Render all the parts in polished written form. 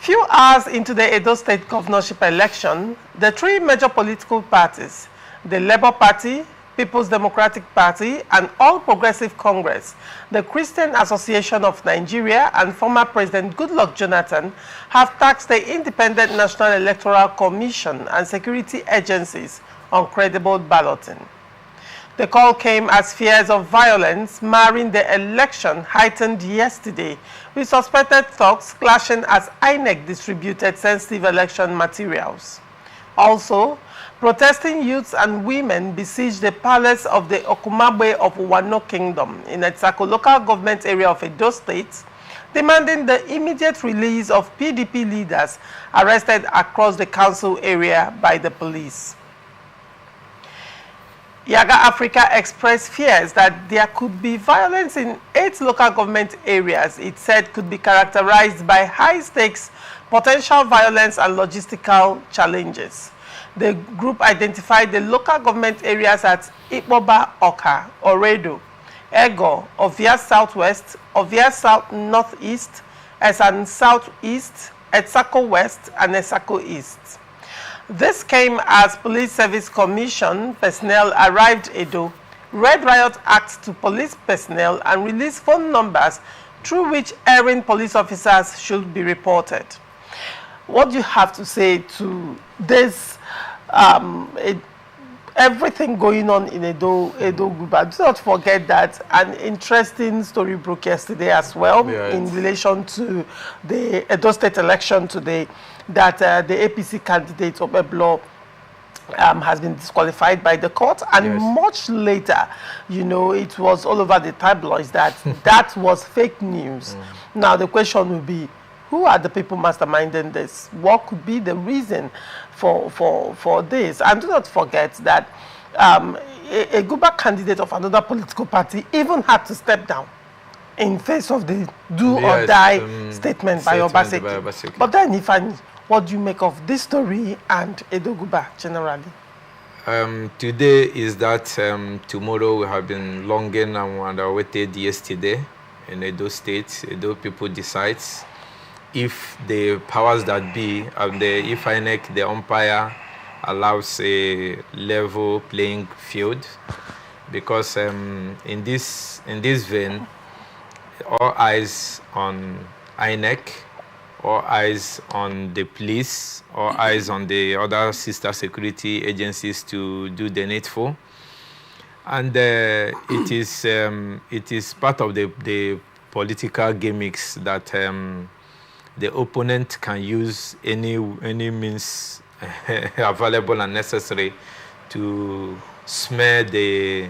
few hours into the Edo State governorship election, the three major political parties, the Labour Party, People's Democratic Party, and All Progressive Congress, the Christian Association of Nigeria, and former President Goodluck Jonathan have taxed the Independent National Electoral Commission and security agencies on credible balloting. The call came as fears of violence marring the election heightened yesterday, with suspected thugs clashing as INEC distributed sensitive election materials. Also, protesting youths and women besieged the palace of the Okumagbe of Wano Kingdom in Etsako local government area of Edo State, demanding the immediate release of PDP leaders arrested across the council area by the police. Yaga Africa expressed fears that there could be violence in 8 local government areas it said could be characterized by high-stakes potential violence and logistical challenges. The group identified the local government areas at Ikpoba Oka, Oredo, Ego, Ovia Southwest, Ovia South Northeast, Esan Southeast, Etsako West, and Etsako East. This came as Police Service Commission personnel arrived Edo, read riot acts to police personnel, and released phone numbers through which erring police officers should be reported. What do you have to say to this, everything going on in Edo Guber? Do not forget that an interesting story broke yesterday as well, in relation to the Edo State election today, that the APC candidate Obeblo has been disqualified by the court, and much later, you know, it was all over the tabloids that that was fake news. Now the question will be, who are the people masterminding this? What could be the reason for this? And do not forget that a Guber candidate of another political party even had to step down in face of the do-or-die statement by Obaseki. But then, Ifeanyi, what do you make of this story and Edo Guber generally? Today is that tomorrow we have been longing and awaited yesterday in Edo State. Edo people decides if the powers that be, if INEC, the umpire, allows a level playing field, because in this vein, all eyes on INEC, all eyes on the police, all eyes on the other sister security agencies to do the needful, and it is part of the political gimmicks that the opponent can use any means available and necessary to smear the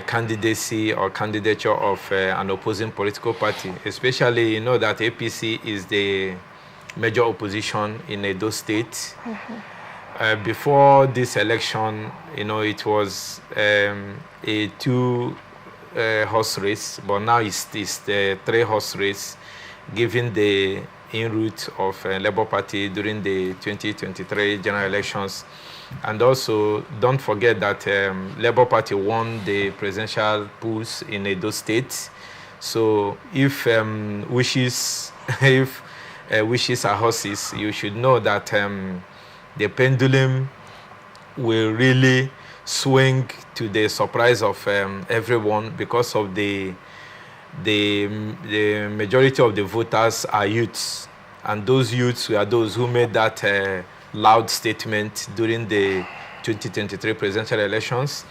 candidacy or candidature of an opposing political party. Especially, you know that APC is the major opposition in Edo State. Before this election, you know, it was a 2-horse race, but now it's the 3-horse race, given the en route of Labour Party during the 2023 general elections. And also, don't forget that Labour Party won the presidential polls in Edo State. So if wishes are horses, you should know that the pendulum will really swing to the surprise of everyone, because of the majority of the voters are youths, and those youths were those who made that loud statement during the 2023 presidential elections.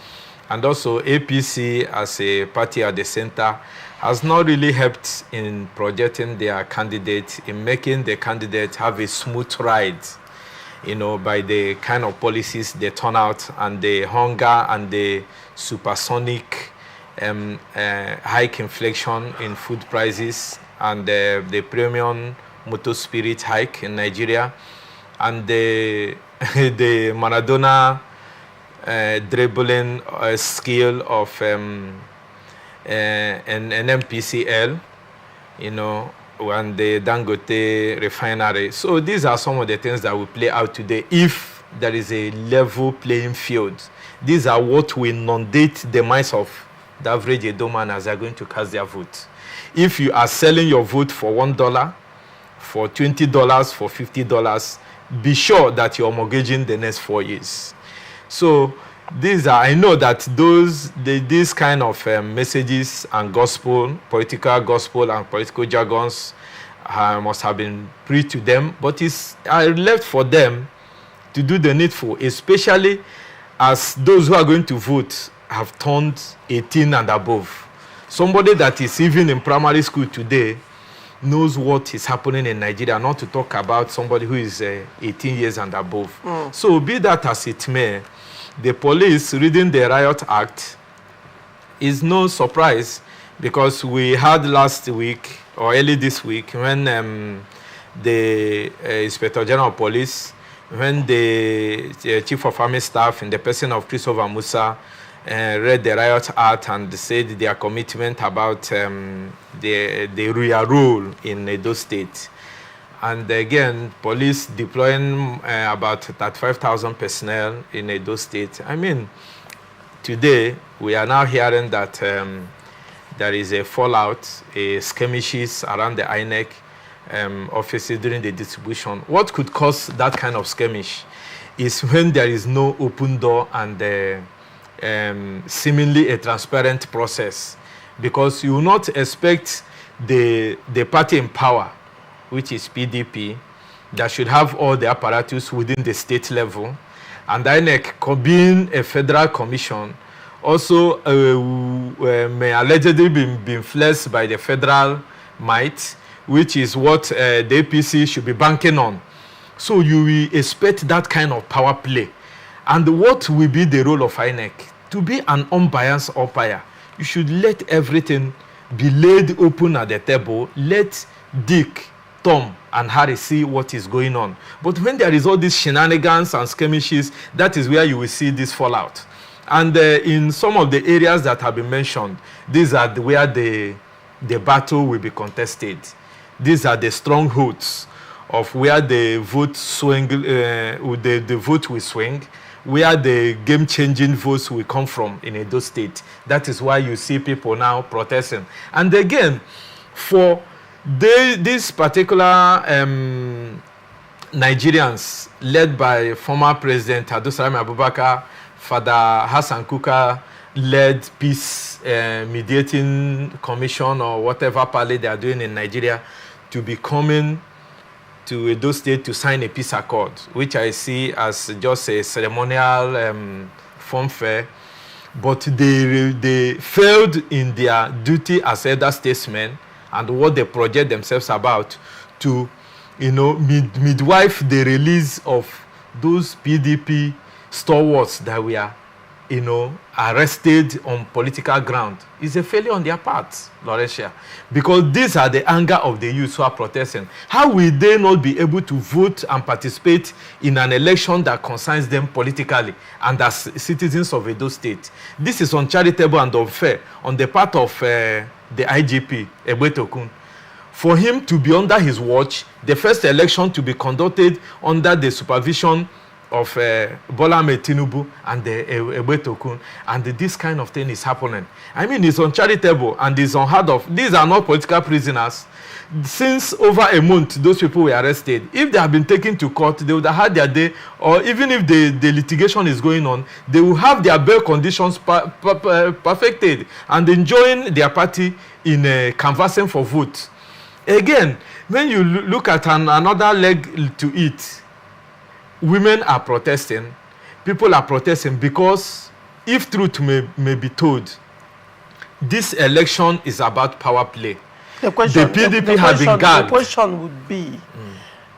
And also APC, as a party at the center, has not really helped in projecting their candidate, in making the candidate have a smooth ride, you know, by the kind of policies they turn out, and the hunger and the supersonic hike inflation in food prices, and the premium motor spirit hike in Nigeria, and the Maradona dribbling skill of an NMPCL, you know, and the Dangote refinery. So these are some of the things that will play out today if there is a level playing field. These are what will inundate the minds of the average Edo man as they are going to cast their vote. If you are selling your vote for $1, for $20, for $50, be sure that you're mortgaging the next 4 years. So these are, I know that these kind of messages and political gospel and political jargons must have been preached to them, but it's left for them to do the needful, especially as those who are going to vote have turned 18 and above. Somebody that is even in primary school today knows what is happening in Nigeria, not to talk about somebody who is 18 years and above. So be that as it may, the police reading the Riot Act is no surprise, because we had last week or early this week when the Inspector General of Police, when the Chief of Army Staff in the person of Christopher Musa read the Riot Act and said their commitment about the real rule in Edo State. And again, police deploying about 35,000 personnel in Edo State. I mean, today we are now hearing that there is a fallout, skirmishes around the INEC offices during the distribution. What could cause that kind of skirmish is when there is no open door and seemingly a transparent process, because you will not expect the party in power, which is PDP, that should have all the apparatus within the state level, and INEC being a federal commission also may allegedly be influenced by the federal might, which is what the APC should be banking on. So you will expect that kind of power play. And what will be the role of INEC? To be an unbiased umpire. You should let everything be laid open at the table. Let Dick, Tom, and Harry see what is going on. But when there is all these shenanigans and skirmishes, that is where you will see this fallout. And in some of the areas that have been mentioned, these are where the battle will be contested. These are the strongholds of where the vote swing, the vote will swing, where the game-changing votes will come from in Edo State. That is why you see people now protesting. And again, for this particular Nigerians, led by former President Adosalami Abubakar, Father Hassan Kuka, led peace mediating commission or whatever party they are doing in Nigeria, to be coming to Edo State to sign a peace accord, which I see as just a ceremonial fanfare. But they failed in their duty as elder statesmen and what they project themselves about to, midwife the release of those PDP stalwarts that were, arrested on political ground. It's a failure on their part, Laurentia, because these are the anger of the youth who are protesting. How will they not be able to vote and participate in an election that concerns them politically and as citizens of Edo State? This is uncharitable and unfair on the part of the IGP, Ebetokun. For him to be under his watch, the first election to be conducted under the supervision of Bola Ahmed Tinubu and Ebetokun, and this kind of thing is happening. I mean, it's uncharitable and it's unheard of. These are not political prisoners. Since over a month, those people were arrested. If they have been taken to court, they would have had their day, or even if the litigation is going on, they will have their bail conditions perfected and enjoying their party in canvassing for vote. Again, when you look at another leg to it, women are protesting, people are protesting because, if truth may be told, this election is about power play. The PDP has been gagged. The question would be,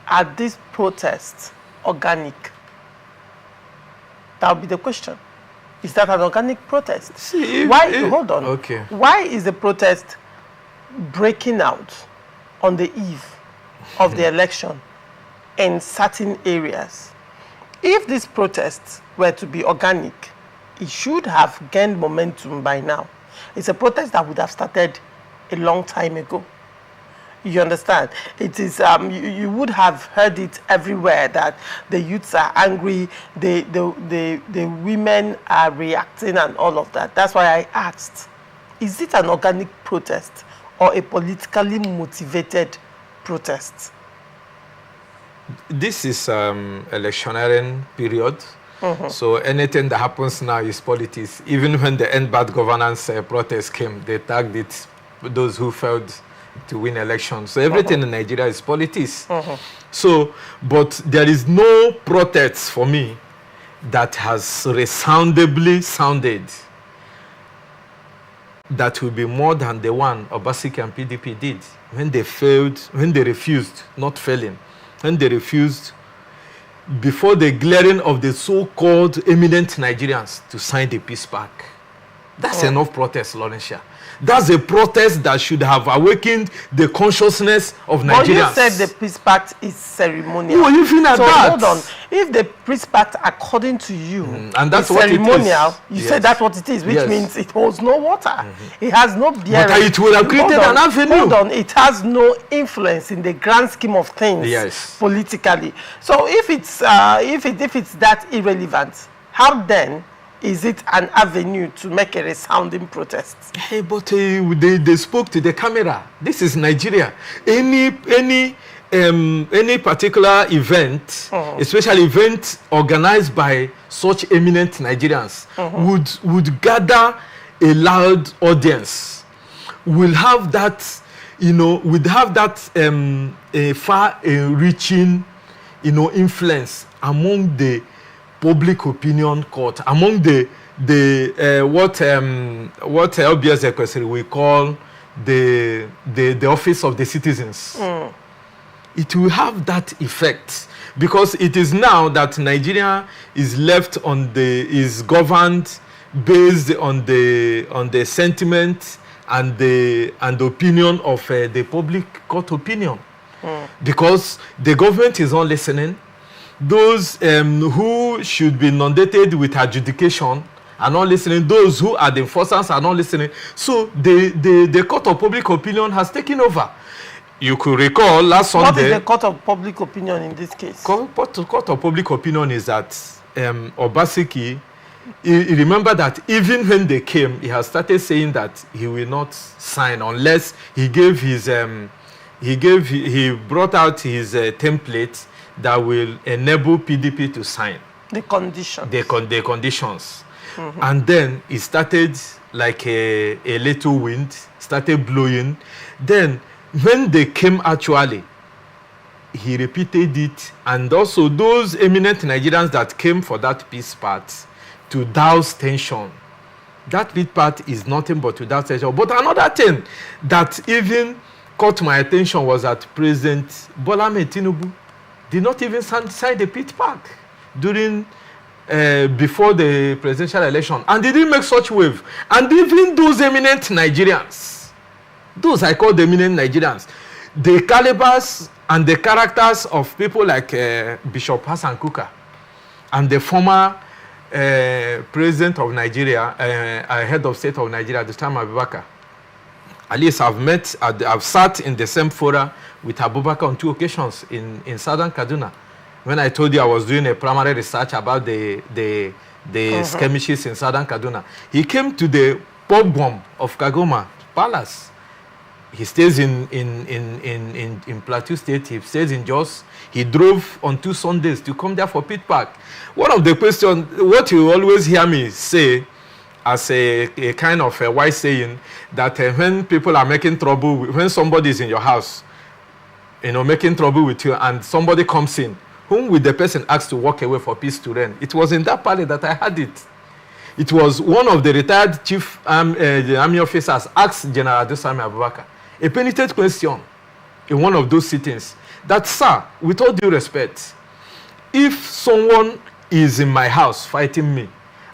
are these protests organic? That would be the question. Is that an organic protest? Hold on. Okay. Why is the protest breaking out on the eve of the election in certain areas? If these protests were to be organic, it should have gained momentum by now. It's a protest that would have started a long time ago. You understand? It is, you would have heard it everywhere that the youths are angry, the women are reacting and all of that. That's why I asked, is it an organic protest or a politically motivated protest? this is electioneering period. So anything that happens now is politics. Even when the End Bad Governance protest came, they tagged it those who failed to win elections. So everything in Nigeria is politics. So, but there is no protest for me that has resoundingly sounded that will be more than the one Obaseki and PDP did when they failed, when they refused, not failing, when they refused before the glaring of the so-called eminent Nigerians to sign the peace pact. That's enough protest, Laurentia. That's a protest that should have awakened the consciousness of Nigerians. But you said the peace pact is ceremonial. No, even at that. Hold on. If the peace pact, according to you, and that's is what ceremonial, it is. you said that's what it is, which means it holds no water. It has no bearing. But it will have created an avenue. Hold on. It has no influence in the grand scheme of things politically. So if it's that irrelevant, how then is it an avenue to make a resounding protest? Hey, but they spoke to the camera. This is Nigeria. Any particular event, especially event organized by such eminent Nigerians, would gather a loud audience. Will have that, would have that far-reaching, influence among the public opinion court, among what LBS Equestrian we call the office of the citizens. It will have that effect because it is now that Nigeria is left is governed based on the sentiment and the opinion of the public court opinion, because the government is not listening. Those who should be inundated with adjudication are not listening. Those who are the enforcers are not listening. So the court of public opinion has taken over. You could recall last Sunday. What is the court of public opinion in this case? Court of public opinion is that Obaseki, remember that even when they came, he has started saying that he will not sign unless he gave his he brought out his template that will enable PDP to sign. The conditions. The conditions. And then it started like a little wind, started blowing. Then when they came actually, he repeated it. And also those eminent Nigerians that came for that peace pact to douse tension. That peace pact is nothing but to douse tension. But another thing that even caught my attention was that President Bola Ahmed Tinubu did not even sign the peace pact during before the presidential election, and they didn't make such wave. And even those eminent Nigerians, those I call the eminent Nigerians, the calibers and the characters of people like Bishop Hassan Kuka and the former president of Nigeria, head of state of Nigeria at the time, Abubakar. At least I've sat in the same fora with Abubakar on 2 occasions in southern Kaduna. When I told you I was doing a primary research about the skirmishes in southern Kaduna, he came to the pop bomb of Kagoma Palace. He stays in Plateau State. He stays in Jos. He drove on 2 Sundays to come there for pit pack. One of the questions, what you always hear me say, as a kind of a wise saying, that when people are making trouble, when somebody is in your house, making trouble with you, and somebody comes in, whom will the person ask to walk away for peace to reign? It was in that parley that I had it. It was one of the retired chief army officers asked General Adesami Abubakar a penitent question in one of those sittings, that, sir, with all due respect, if someone is in my house fighting me,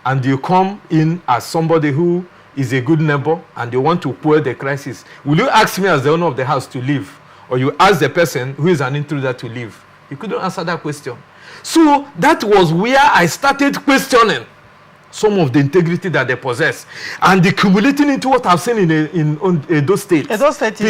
and you come in as somebody who is a good neighbor and you want to quell the crisis, will you ask me as the owner of the house to leave? Or you ask the person who is an intruder to leave? He couldn't answer that question. So that was where I started questioning some of the integrity that they possess, and accumulating into what I've seen in Edo State. Edo State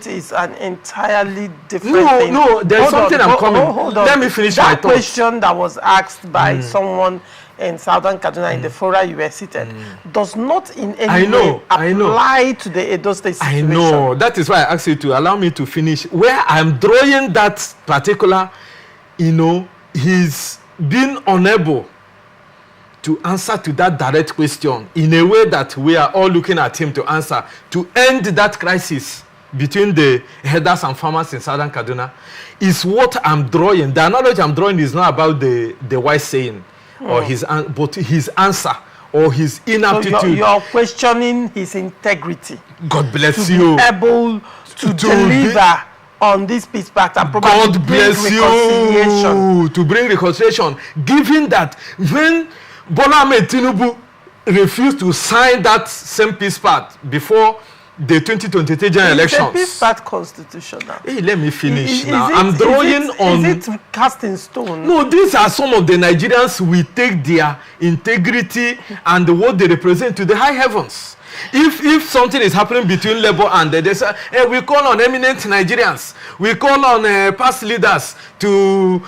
is an entirely different thing. No, there's something I'm coming. Hold on. Let me finish my thought. That question that was asked by someone in Southern Kaduna, in the fora you were seated, does not in any way apply to the Edo State situation. I know. That is why I asked you to allow me to finish. Where I'm drawing that particular, he's been unable to answer to that direct question in a way that we are all looking at him to answer, to end that crisis between the herders and farmers in Southern Kaduna, is what I'm drawing. The analogy I'm drawing is not about the wise saying, or but his answer or his inaptitude. So you're questioning his integrity. God bless to you. Be able to deliver on this peace pact and probably God bless you. To bring reconciliation, given that when Bola Ahmed Tinubu refused to sign that same peace pact before the 2023 general elections. Is the peace pact constitutional? Hey, let me finish now. I'm drawing on... Is it cast in stone? No, these are some of the Nigerians who take their integrity and what they represent to the high heavens. If something is happening between Labour and they say, hey, we call on eminent Nigerians, we call on past leaders to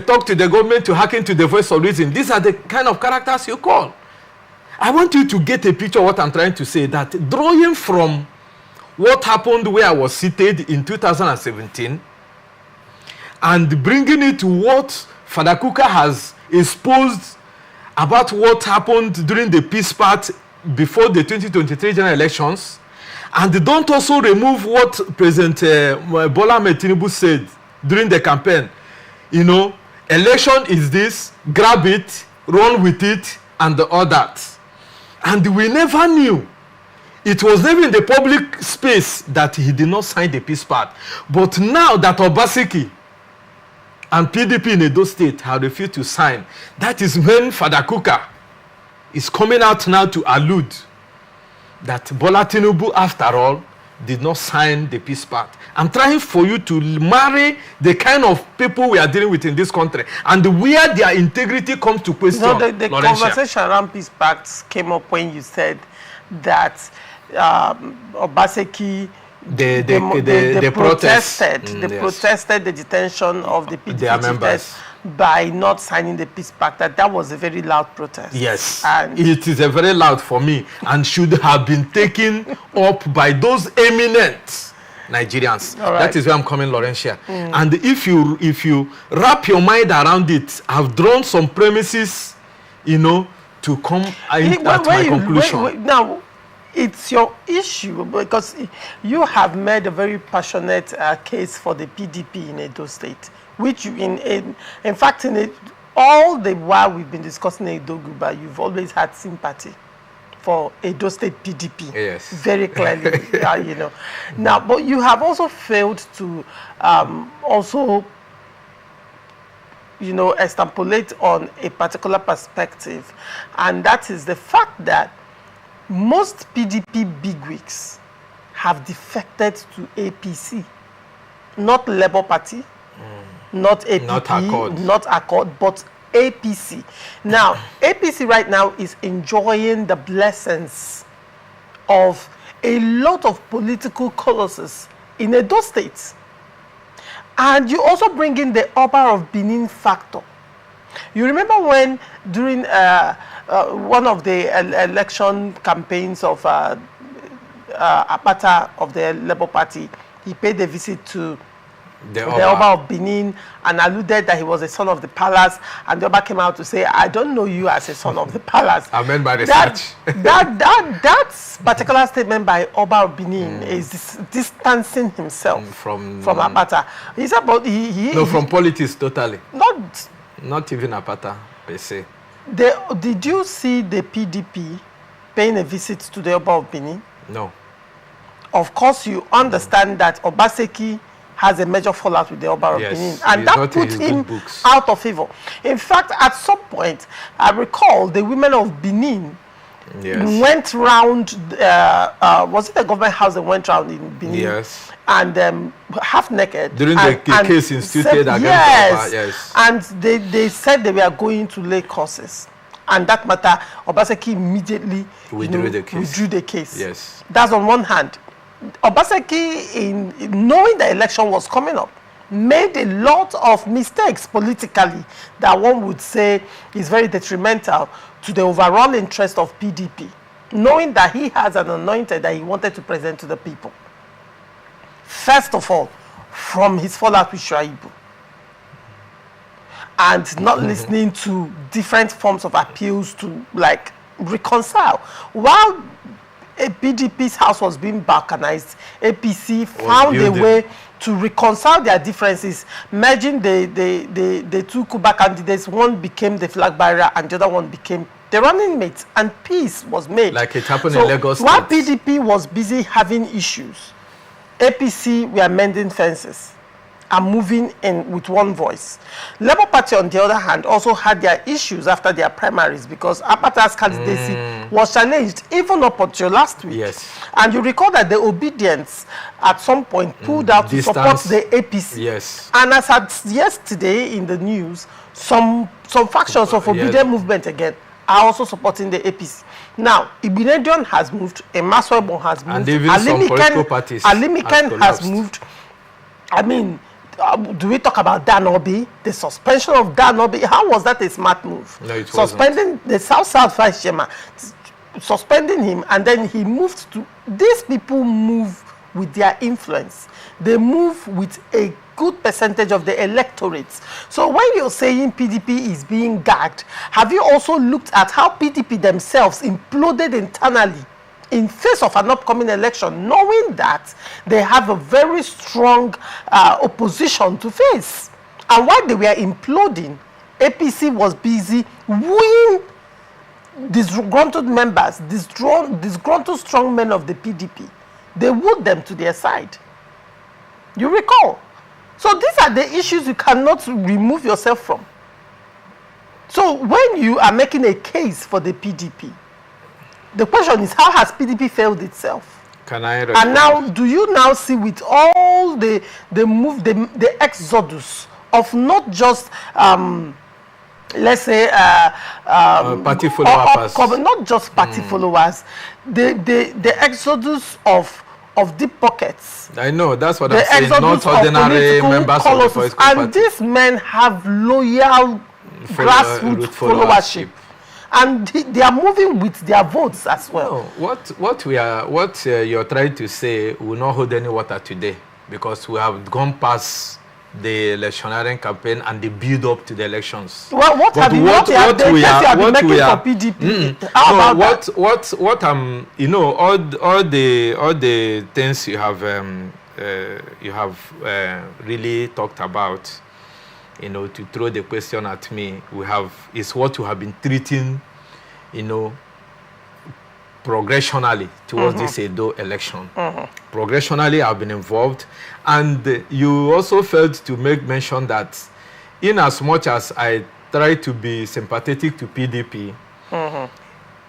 talk to the government, to hearken to the voice of reason. These are the kind of characters you call. I want you to get a picture of what I'm trying to say, that drawing from what happened where I was seated in 2017 and bringing it to what Father Kuka has exposed about what happened during the peace pact before the 2023 general elections, and don't also remove what President Bola Ahmed Tinubu said during the campaign. Election is this, grab it, run with it, and all that. And we never knew. It was never in the public space that he did not sign the peace pact. But now that Obaseki and PDP in Edo State have refused to sign, that is when Father Kuka is coming out now to allude that Bola Tinubu, after all, did not sign the peace pact. I'm trying for you to marry the kind of people we are dealing with in this country and where their integrity comes to question. No, the conversation around peace pacts came up when you said that Obaseki they protested the detention of the PDP members by not signing the peace pact. That was a very loud protest. Yes, and it is a very loud for me and should have been taken up by those eminent Nigerians. Right. That is where I'm coming, Laurentia. And if you wrap your mind around it, I've drawn some premises, to come at my conclusion. Now, it's your issue because you have made a very passionate case for the PDP in Edo State, which in fact, all the while we've been discussing Edo Guber, you've always had sympathy for Edo State PDP. Yes. Very clearly, Now, but you have also failed to also, extrapolate on a particular perspective, and that is the fact that most PDP bigwigs have defected to APC, not Labour Party, not APP, not Accord, but APC. Now, APC right now is enjoying the blessings of a lot of political colossus in Edo State. And you also bring in the Oba of Benin factor. You remember when during one of the election campaigns of Apata of the Labour Party, he paid a visit to the Oba of Benin and alluded that he was a son of the palace, and the Oba came out to say, I don't know you as a son of the palace. Amen by research. That particular statement by Oba of Benin is distancing himself from Apata. He said, but from politics totally. Not even Apata per se. Did you see the PDP paying a visit to the Oba of Benin? No. Of course, you understand that Obaseki has a major fallout with the Oba of Benin, and that put him out of favor. In fact, at some point, I recall the women of Benin went round, was it the government house that went round in Benin? Yes. And half naked. During the case instituted against yes. And they said they were going to lay curses. And that matter, Obaseki immediately withdrew the case. Yes. That's on one hand. Obaseki, in knowing the election was coming up, made a lot of mistakes politically that one would say is very detrimental to the overall interest of PDP, knowing that he has an anointed that he wanted to present to the people. First of all, from his fallout with Shuaibu, and not listening to different forms of appeals to like reconcile. While PDP's house was being balkanized, APC found a way to reconcile their differences, merging the two Kuba candidates. One became the flag bearer and the other one became the running mate, and peace was made. Like it happened in Lagos State. While PDP was busy having issues, APC were mending fences and moving in with one voice. Labour Party, on the other hand, also had their issues after their primaries because Apata's candidacy was challenged even up until last week. Yes. And you recall that the Obedience at some point pulled out to support the APC. Yes. And as at yesterday in the news, some factions of Obedient movement again are also supporting the APC. Now, Ibinedion has moved, Emaswebo has moved, and even some political parties Alimikan has moved. I mean, do we talk about Danobi? The suspension of Danobi, how was that a smart move? No, it suspending wasn't. The South Vice Chairman, suspending him, and then he moved to. These people move with their influence. They move with a good percentage of the electorates. So when you're saying PDP is being gagged, have you also looked at how PDP themselves imploded internally in face of an upcoming election, knowing that they have a very strong opposition to face? And while they were imploding, APC was busy wooing disgruntled members, disgruntled strong men of the PDP. They wooed them to their side. You recall? So these are the issues you cannot remove yourself from. So when you are making a case for the PDP, the question is, how has PDP failed itself? Can I respond? And now, do you now see with all the exodus of not just, let's say, party followers, not just party followers, the exodus of deep pockets. I know, that's what I'm saying. Not ordinary members of the political party. And these men have loyal grassroots followership. And they are moving with their votes as well. No, what you're trying to say will not hold any water today, because we have gone past the electioneering campaign and the build up to the elections. Well, what I'm, you know, all the things you have really talked about, you know, to throw the question at me, is what you have been treating, you know, progressionally towards this Edo election. Progressionally, I've been involved, and you also failed to make mention that, in as much as I try to be sympathetic to PDP,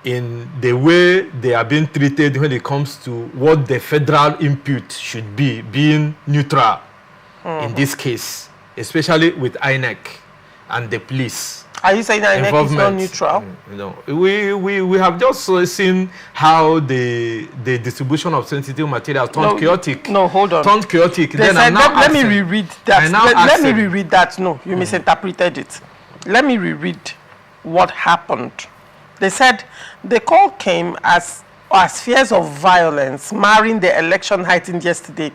in the way they are being treated when it comes to what the federal input should be, being neutral in this case, especially with INEC and the police. Are you saying INEC is not neutral? No. We have just seen how the distribution of sensitive material turned chaotic. No, hold on. Turned chaotic. Then let me reread that. Let me reread that. No, you misinterpreted it. Let me reread what happened. They said the call came as fears of violence marring the election heightened yesterday,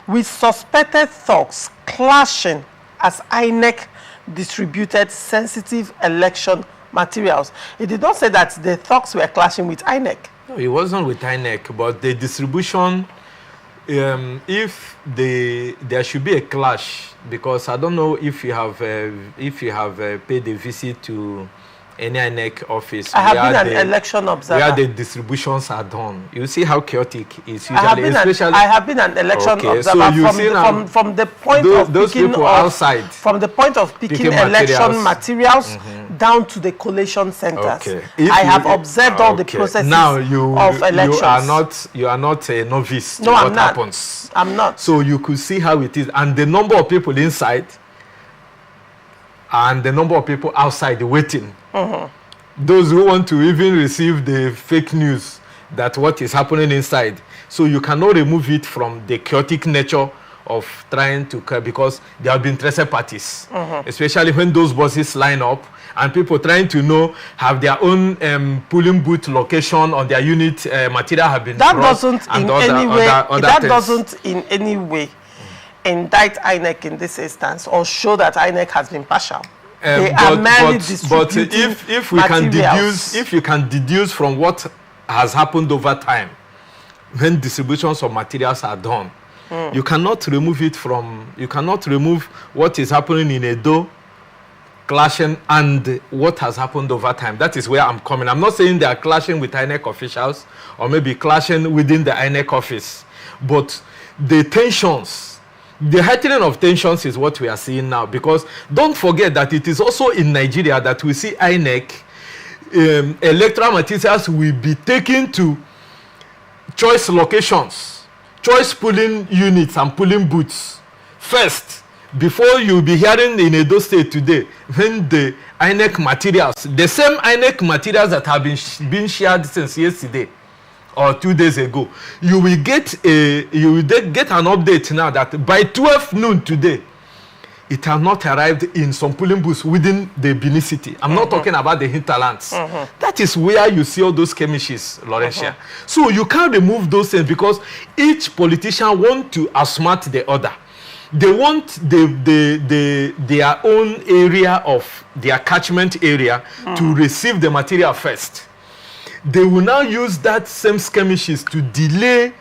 with suspected thugs clashing as INEC distributed sensitive election materials. It did not say that the thugs were clashing with INEC. No, it wasn't with INEC, but the distribution, if there should be a clash, because I don't know if you have paid a visit to any INEC office. I have been an election observer. Where the distributions are done. You see how chaotic it is usually. I have been an election observer, so from the point of picking outside. From the point of picking election materials down to the collation centers. I have observed all the processes of elections. You are not a novice to what happens. I'm not. So you could see how it is, and the number of people inside and the number of people outside waiting. Those who want to even receive the fake news that what is happening inside. So you cannot remove it from the chaotic nature of trying to, because there have been interested parties, especially when those buses line up and people trying to know, have their own polling booth location on their unit, material have been that doesn't in any way indict INEC in this instance or show that INEC has been partial. They are merely distributing if we can deduce, if you can deduce from what has happened over time, when distributions of materials are done, you cannot remove it from, you cannot remove what is happening in Edo, clashing, and what has happened over time. That is where I'm coming. I'm not saying they are clashing with INEC officials or maybe clashing within the INEC office, but the tensions, the heightening of tensions is what we are seeing now, because don't forget that it is also in Nigeria that we see INEC electoral materials will be taken to choice locations, choice polling units and polling booths first, before you'll be hearing in Edo State today, when the INEC materials, the same INEC materials that have been shared since yesterday or 2 days ago, you will get an update now that by 12 noon today, it has not arrived in some polling booths within the Benin City. I'm not talking about the hinterlands. That is where you see all those skirmishes, Laurentia. So you can't remove those things because each politician wants to outsmart the other. They want their own area of their catchment area to receive the material first. They will now use that same skirmishes to delay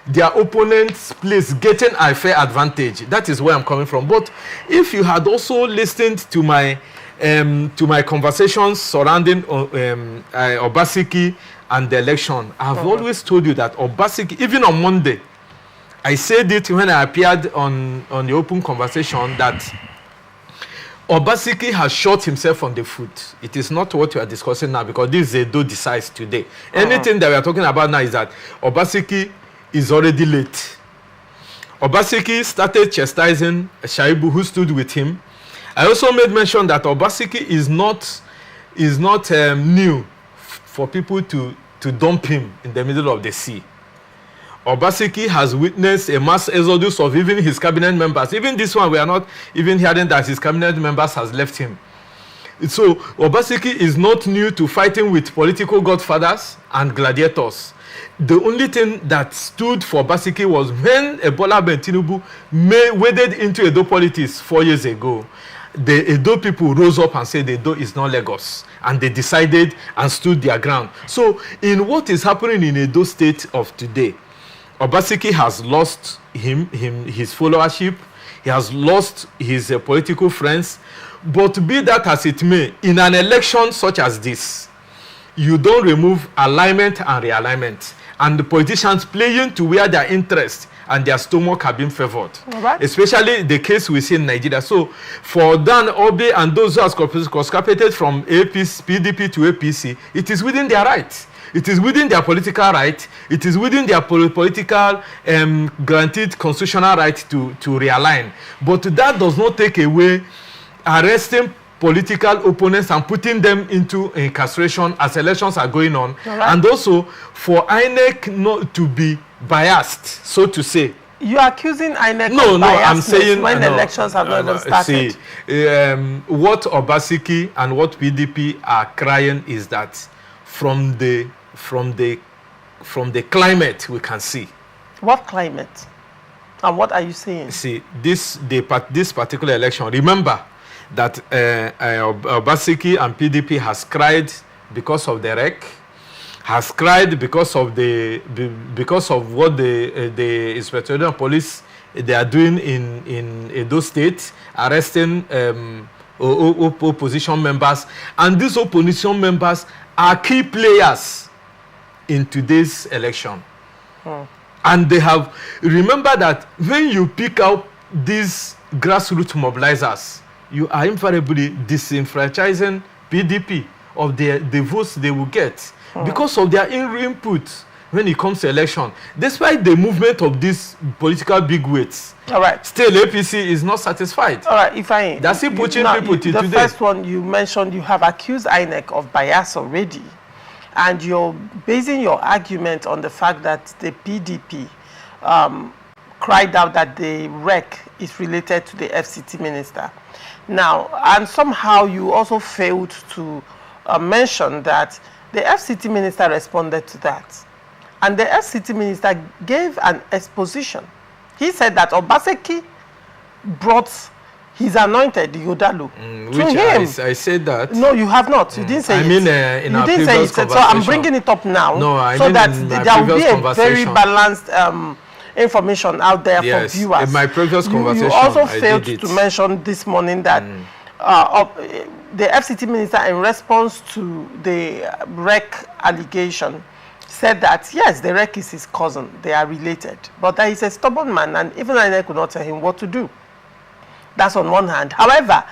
their opponent's place getting a fair advantage. That is where I'm coming from. But if you had also listened to my conversations surrounding Obaseki and the election, I've always told you that Obaseki, even on Monday, I said it when I appeared on the open conversation, that Obaseki has shot himself on the foot. It is not what we are discussing now, because this is Edo decides today. Anything that we are talking about now is that Obaseki is already late. Obaseki started chastising Shaibu, who stood with him. I also made mention that Obaseki is not new for people to dump him in the middle of the sea. Obaseki has witnessed a mass exodus of even his cabinet members. Even this one, we are not even hearing that his cabinet members has left him. So Obaseki is not new to fighting with political godfathers and gladiators. The only thing that stood for Obaseki was when Bola Ahmed Tinubu waded into Edo politics 4 years ago. The Edo people rose up and said Edo is not Lagos, and they decided and stood their ground. So in what is happening in Edo State of today, Obaseki has lost his followership, he has lost his political friends. But be that as it may, in an election such as this, you don't remove alignment and realignment, and the politicians playing to where their interest and their stomach have been favored. Right. Especially the case we see in Nigeria. So for Dan Obi and those who are conscripted from PDP to APC, it is within their right. It is within their political right. It is within their political granted constitutional right to realign. But that does not take away arresting political opponents and putting them into incarceration as elections are going on. Right. And also for INEC not to be biased, so to say. You are accusing INEC of biasness I'm saying, when elections have not even started. See, what Obaseki and what PDP are crying is that from the climate we can see. What climate? And what are you saying? See, this particular election, remember that Obaseki and PDP has cried because of the wreck, has cried because of what the Inspector Police they are doing in Edo State, arresting opposition members, and these opposition members are key players in today's election. And they have, remember that when you pick out these grassroots mobilizers, you are invariably disenfranchising PDP of the votes they will get because of their input when it comes to election. Despite the movement of these political bigwigs, still APC is not satisfied. All right, if I... That's it pushing people to today. The first one you mentioned, you have accused INEC of bias already. And you're basing your argument on the fact that the PDP cried out that the wreck is related to the FCT minister. Now, and somehow you also failed to mention that the FCT minister responded to that. And the FCT minister gave an exposition. He said that Obaseki brought his anointed, Yodalu, to him. I said that. No, you have not. You didn't say it. I mean, in our previous conversation. So I'm bringing it up now. No, I so mean that there will be a very conversation. balanced information out there for viewers. In my previous conversation, you also failed to mention this morning that the FCT minister, in response to the wreck allegation, said that yes, the wreck is his cousin, they are related, but that he's a stubborn man, and even I could not tell him what to do. That's on one hand. However,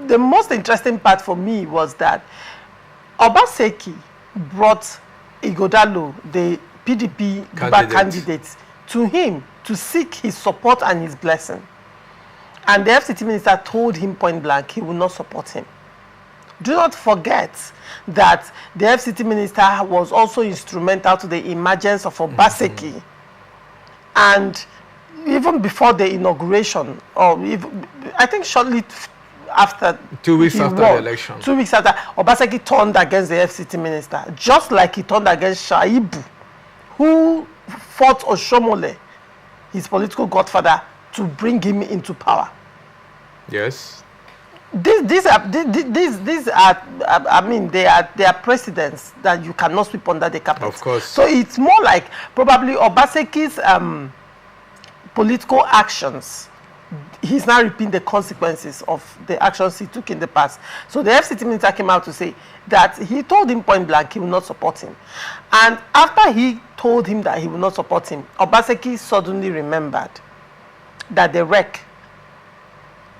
the most interesting part for me was that Obaseki brought Ighodalo, the PDP candidate, to him to seek his support and his blessing. And the FCT minister told him point blank he will not support him. Do not forget that the FCT minister was also instrumental to the emergence of Obaseki. And even before the inauguration, or even, I think shortly after 2 weeks after the election, 2 weeks after, Obaseki turned against the FCT minister, just like he turned against Shaibu, who fought Oshomole, his political godfather, to bring him into power. Yes. These are, I mean, they are precedents that you cannot sweep under the carpet. Of course. So it's more like probably Obaseki's political actions. He's now reaping the consequences of the actions he took in the past. So the FCT minister came out to say that he told him point blank he will not support him. And after he told him that he will not support him, Obaseki suddenly remembered that the wreck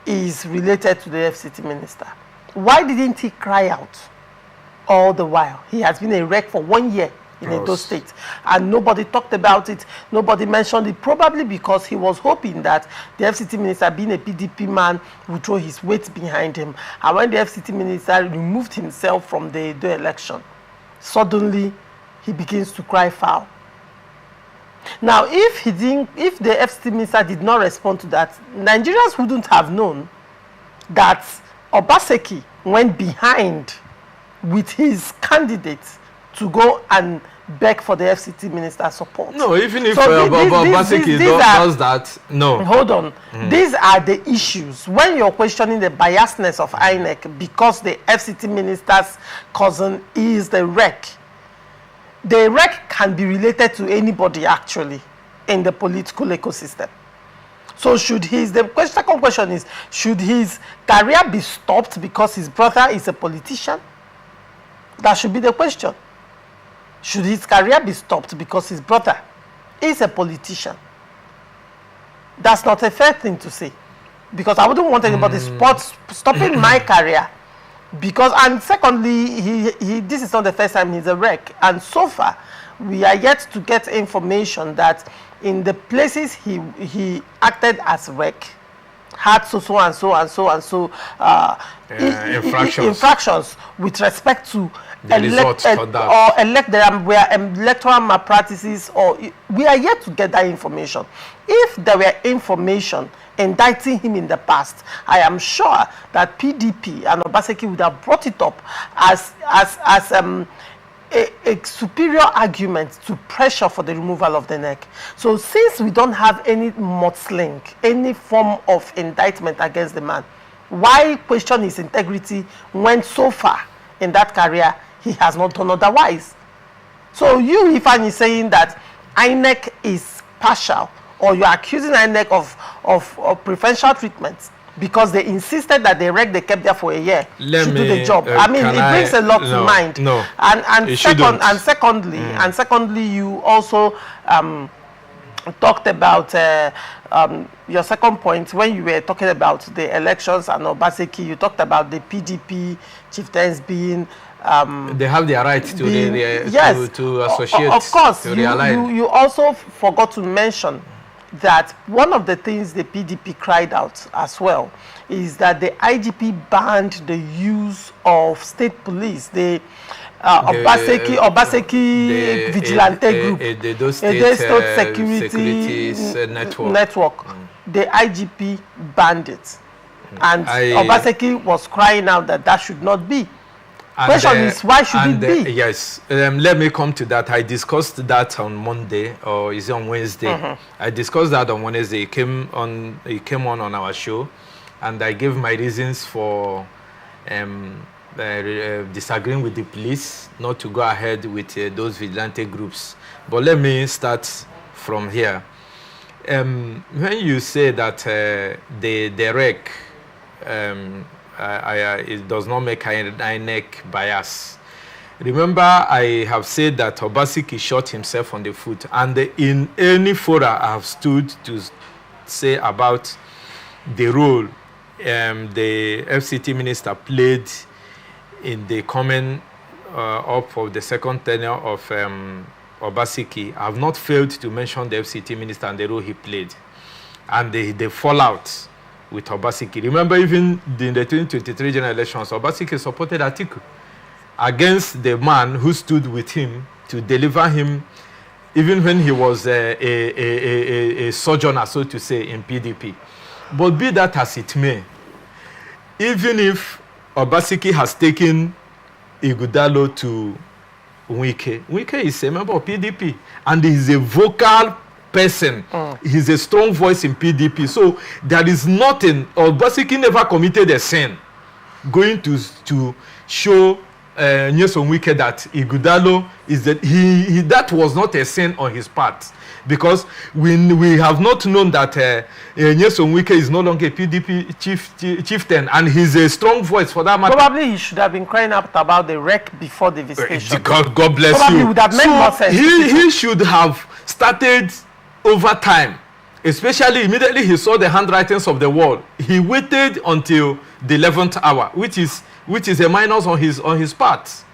is related to the FCT minister. Why didn't he cry out all the while? He has been a wreck for 1 year in Edo State, and nobody talked about it, nobody mentioned it, probably because he was hoping that the FCT minister, being a PDP man, would throw his weight behind him. And when the FCT minister removed himself from the Edo election, suddenly he begins to cry foul. Now, if the FCT minister did not respond to that, Nigerians wouldn't have known that Obaseki went behind with his candidates to go and beg for the FCT minister's support. No, even if Obaseki does that, no. Hold on. These are the issues. When you're questioning the biasness of INEC because the FCT minister's cousin is the wreck can be related to anybody actually in the political ecosystem. So the second question is, should his career be stopped because his brother is a politician? That should be the question. Should his career be stopped because his brother is a politician? That's not a fair thing to say, because I wouldn't want anybody stopping my career. Because, and secondly, this is not the first time he's a wreck, and so far we are yet to get information that in the places he acted as wreck had so and so infractions with respect to electoral malpractices, or we are yet to get that information. If there were information indicting him in the past, I am sure that PDP and Obaseki would have brought it up as a superior argument to pressure for the removal of the neck. So since we don't have any mudslinging, any form of indictment against the man, why question his integrity when so far in that career he has not done otherwise? So you, Ifan, is saying that INEC is partial, or you're accusing INEC of preferential treatment because they insisted that the wreck they kept there for a year should do the job. I mean, it brings a lot to mind. No, and secondly, you also talked about your second point when you were talking about the elections and Obaseki. You talked about the PDP chieftains being they have their right to to associate. Of course, to realign. You also forgot to mention that one of the things the PDP cried out as well is that the IGP banned the use of state police. The Obaseki vigilante group, the Edo State security network. The IGP banned it, and Obaseki was crying out that that should not be. Question is, why should it be? Yes, let me come to that. I discussed that on Monday, or is it on Wednesday? I discussed that on Wednesday. He came on our show, and I gave my reasons for disagreeing with the police not to go ahead with those vigilante groups. But let me start from here. When you say that the REC it does not make INEC bias, remember I have said that Obaseki shot himself on the foot, and in any fora I have stood to say about the role the FCT minister played in the coming up of the second tenure of Obaseki. I have not failed to mention the FCT minister and the role he played, and the fallout with Obaseki. Remember, even in the 2023 general elections, Obaseki supported Atiku against the man who stood with him to deliver him, even when he was a sojourner, so to say, in PDP. But be that as it may, even if Obaseki has taken Ighodalo to Wike. Wike is a member of PDP, and he's a vocal person. He's a strong voice in PDP. So there is nothing, Obaseki never committed a sin going to show Nyesom Wike that Ighodalo is that that was not a sin on his part. Because we have not known that Nyesom Wike is no longer a PDP chieftain, and he's a strong voice for that matter. Probably he should have been crying out about the REC before the visitation. God bless Probably you. Would have made more sense. He should have started over time, especially immediately he saw the handwritings of the wall. He waited until the 11th hour, which is a minus on his part.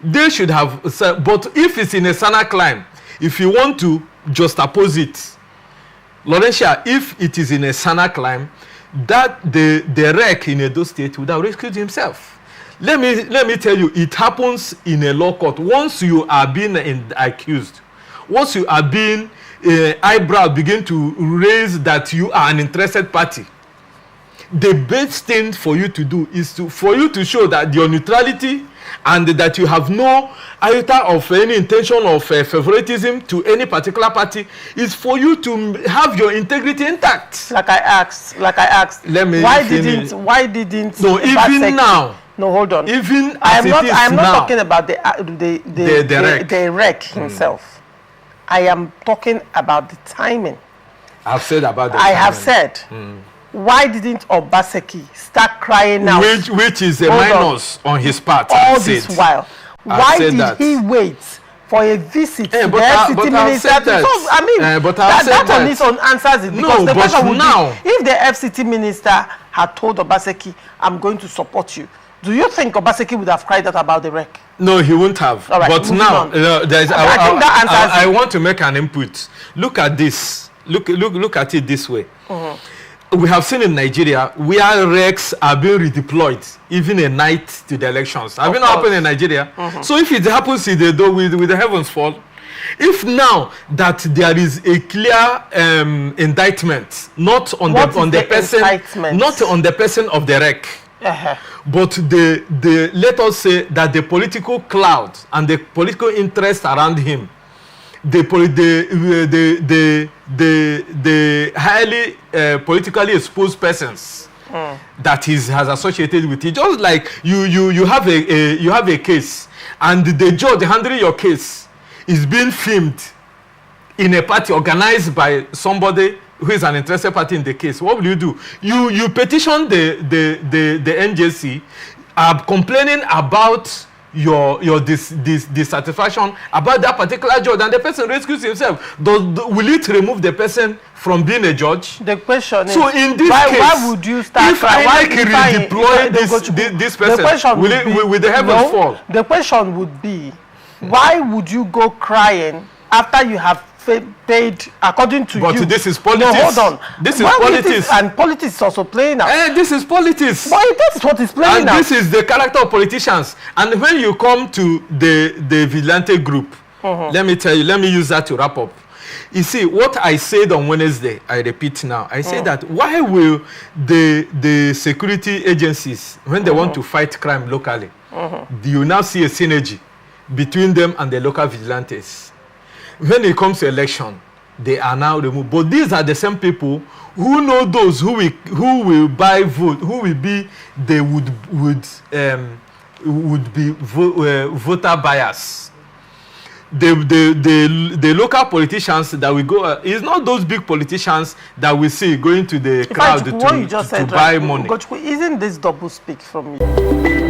They should have said, but if it's in a sana climb, if you want to just oppose it, Laurentia, if it is in a sana climb, that the REC in Edo State would have rescued himself. Let me tell you, it happens in a law court. Once you are being accused, once you are being eyebrow begin to raise that you are an interested party, the best thing for you to do is for you to show that your neutrality and that you have no iota of any intention of favoritism to any particular party, is for you to have your integrity intact. Like I asked. Let me why didn't no, even now. No, hold on. Even I'm not talking about the REC himself. I am talking about the timing. I've said about the timing. I have said. Why didn't Obaseki start crying out? Which is a minus on his part. All this while. Why did he wait for a visit to the FCT minister? I mean, that on its own answers it. Because the question would be, if the FCT minister had told Obaseki, I'm going to support you, do you think Obaseki would have cried out about the REC? No, he wouldn't have. Right, but now, I want to make an input. Look at this. Look at it this way. We have seen in Nigeria where RECs are being redeployed even a night to the elections. Have it not happened in Nigeria? So if it happens with the heavens fall, if now that there is a clear indictment, not on the person of the REC, but let us say that the political cloud and the political interest around him, the highly politically exposed persons that has associated with it. Just like you have a case, and the judge handling your case is being filmed in a party organized by somebody who is an interested party in the case. What will you do? You petition the NJC, complaining about your dissatisfaction about that particular judge, and the person rescues himself. Will it remove the person from being a judge? The question is, so in this case, why would you start? If I redeploy this person, will the heavens fall? The question would be, why would you go crying after you have paid according to you. But this is politics. No, hold on. This is politics. And politics is also playing now. This is politics. But that is what is playing now. And this is the character of politicians. And when you come to the vigilante group, let me tell you, let me use that to wrap up. You see, what I said on Wednesday, I repeat now. I say that why will the security agencies, when they want to fight crime locally, do you now see a synergy between them and the local vigilantes? When it comes to election, they are now removed. But these are the same people who know those who will buy vote, who will be they would be voter bias. The local politicians that we go, it's not those big politicians that we see going to the crowd to buy money. Isn't this double speak from you?